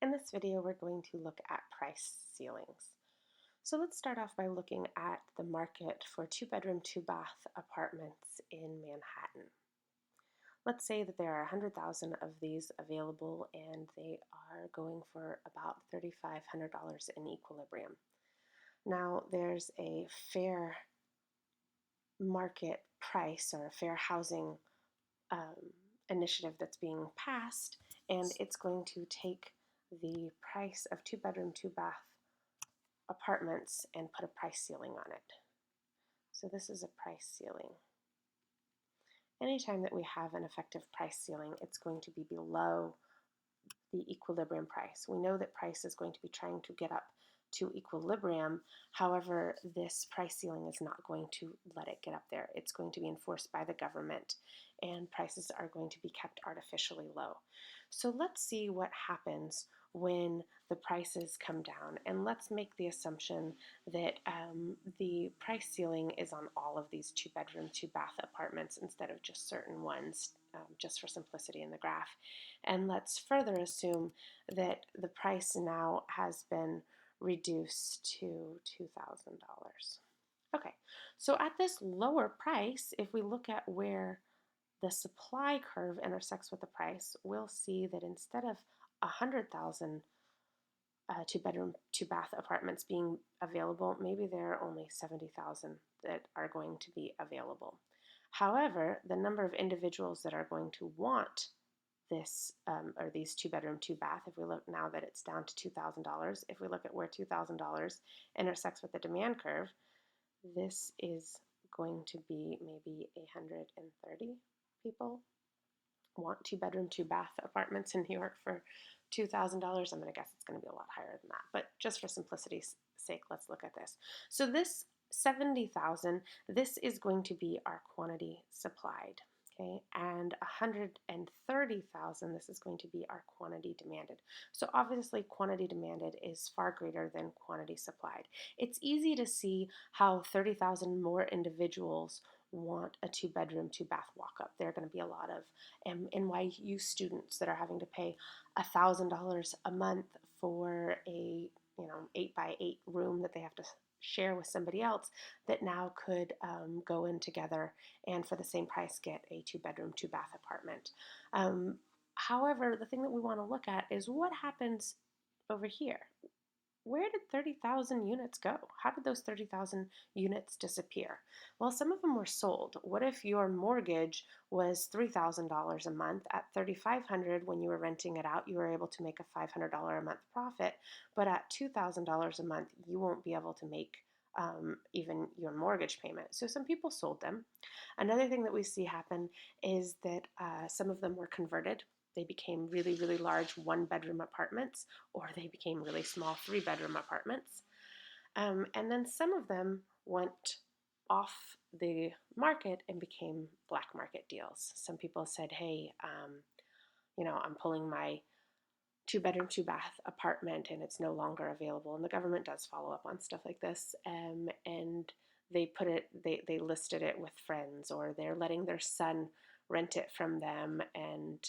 In this video, we're going to look at price ceilings. So let's start off by looking at the market for two-bedroom, two-bath apartments in Manhattan. Let's say that there are 100,000 of these available and they are going for about $3,500 in equilibrium. Now, there's a fair market price or a fair housing initiative that's being passed, and it's going to take the price of two-bedroom, two-bath apartments and put a price ceiling on it. So this is a price ceiling. Anytime that we have an effective price ceiling, it's going to be below the equilibrium price. We know that price is going to be trying to get up to equilibrium. However, this price ceiling is not going to let it get up there. It's going to be enforced by the government, and prices are going to be kept artificially low. So let's see what happens when the prices come down, and let's make the assumption that the price ceiling is on all of these two-bedroom, two-bath apartments instead of just certain ones, just for simplicity in the graph. And let's further assume that the price now has been reduced to $2,000. Okay, so at this lower price, if we look at where the supply curve intersects with the price, we'll see that instead of 100,000 two-bedroom, two-bath apartments being available, maybe there are only 70,000 that are going to be available. However, the number of individuals that are going to want this or these two-bedroom, two-bath, if we look now that it's down to $2,000, if we look at where $2,000 intersects with the demand curve, this is going to be maybe 130 people want two-bedroom, two-bath apartments in New York for $2,000. I'm going to guess it's going to be a lot higher than that, but just for simplicity's sake, let's look at this. So this 70,000, this is going to be our quantity supplied. Okay, and 130,000, this is going to be our quantity demanded. So obviously quantity demanded is far greater than quantity supplied. It's easy to see how 30,000 more individuals want a two-bedroom, two-bath walk-up. There are going to be a lot of NYU students that are having to pay $1,000 a month for a 8x8 room that they have to share with somebody else that now could go in together and for the same price get a two-bedroom, two-bath apartment. However, the thing that we want to look at is what happens over here. Where did 30,000 units go? How did those 30,000 units disappear? Well, some of them were sold. What if your mortgage was $3,000 a month? At $3,500 when you were renting it out, you were able to make a $500 a month profit, but at $2,000 a month, you won't be able to make even your mortgage payment. So some people sold them. Another thing that we see happen is that some of them were converted. They became really, really large one-bedroom apartments, or they became really small three-bedroom apartments. And then some of them went off the market and became black market deals. Some people said, hey, I'm pulling my two-bedroom, two-bath apartment and it's no longer available. And the government does follow up on stuff like this. And they listed it with friends, or they're letting their son rent it from them, and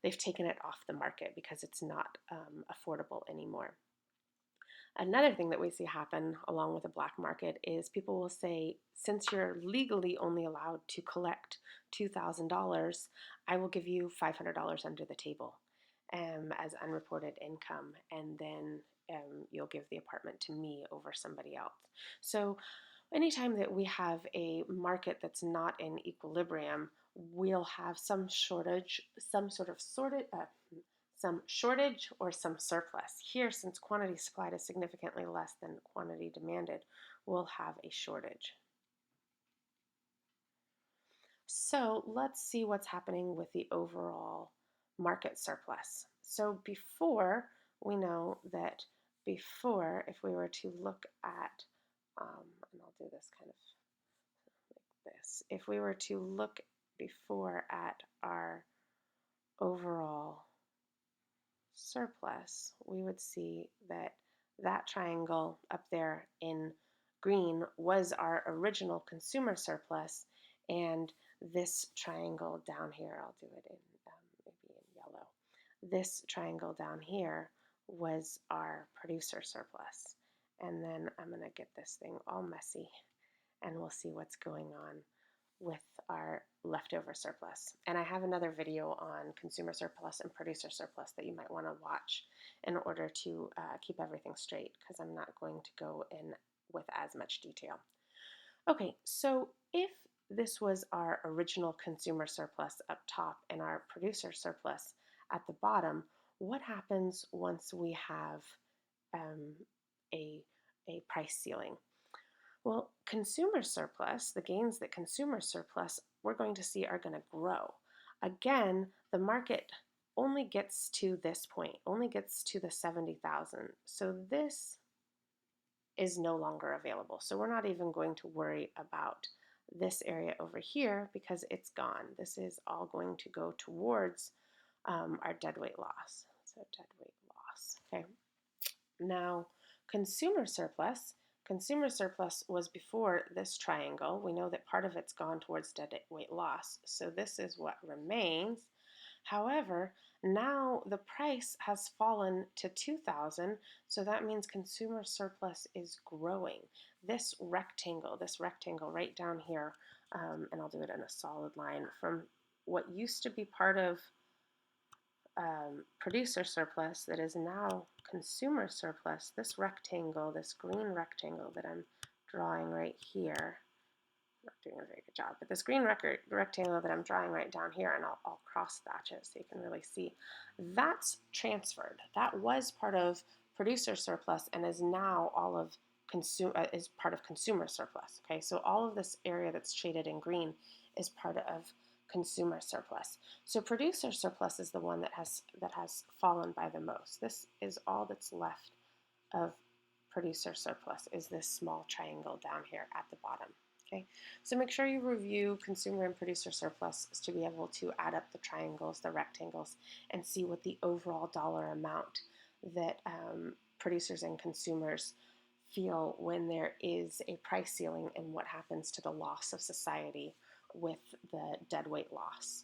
they've taken it off the market because it's not affordable anymore. Another thing that we see happen along with the black market is people will say, since you're legally only allowed to collect $2,000, I will give you $500 under the table as unreported income, and then you'll give the apartment to me over somebody else. So anytime that we have a market that's not in equilibrium, we'll have some shortage, some shortage or some surplus. Here, since quantity supplied is significantly less than quantity demanded, we'll have a shortage. So let's see what's happening with the overall market surplus. So we know that before, if we were to look at, and I'll do this kind of like this, if we were to look before at our overall surplus, we would see that that triangle up there in green was our original consumer surplus, and this triangle down here, I'll do it in maybe in yellow, this triangle down here was our producer surplus. And then I'm going to get this thing all messy and we'll see what's going on with our leftover surplus. And I have another video on consumer surplus and producer surplus that you might want to watch in order to keep everything straight, because I'm not going to go in with as much detail. Okay, so if this was our original consumer surplus up top and our producer surplus at the bottom, what happens once we have a price ceiling? Well, consumer surplus, the gains that consumer surplus we're going to see are going to grow. Again, the market only gets to this point, only gets to the 70,000. So this is no longer available. So we're not even going to worry about this area over here because it's gone. This is all going to go towards our deadweight loss. So deadweight loss, okay. Now, consumer surplus was before this triangle. We know that part of it's gone towards deadweight loss, so this is what remains. However, now the price has fallen to 2,000, so that means consumer surplus is growing. This rectangle right down here, and I'll do it in a solid line, from what used to be part of producer surplus that is now consumer surplus, this rectangle, this green rectangle that I'm drawing right here, I'm not doing a very good job, but this green rectangle that I'm drawing right down here, and I'll cross hatch it so you can really see, that's transferred. That was part of producer surplus and is now all of is part of consumer surplus. Okay, so all of this area that's shaded in green is part of consumer surplus. So producer surplus is the one that has fallen by the most. This is all that's left of producer surplus, is this small triangle down here at the bottom. Okay, so make sure you review consumer and producer surplus to be able to add up the triangles, the rectangles, and see what the overall dollar amount that producers and consumers feel when there is a price ceiling and what happens to the loss of society with the deadweight loss.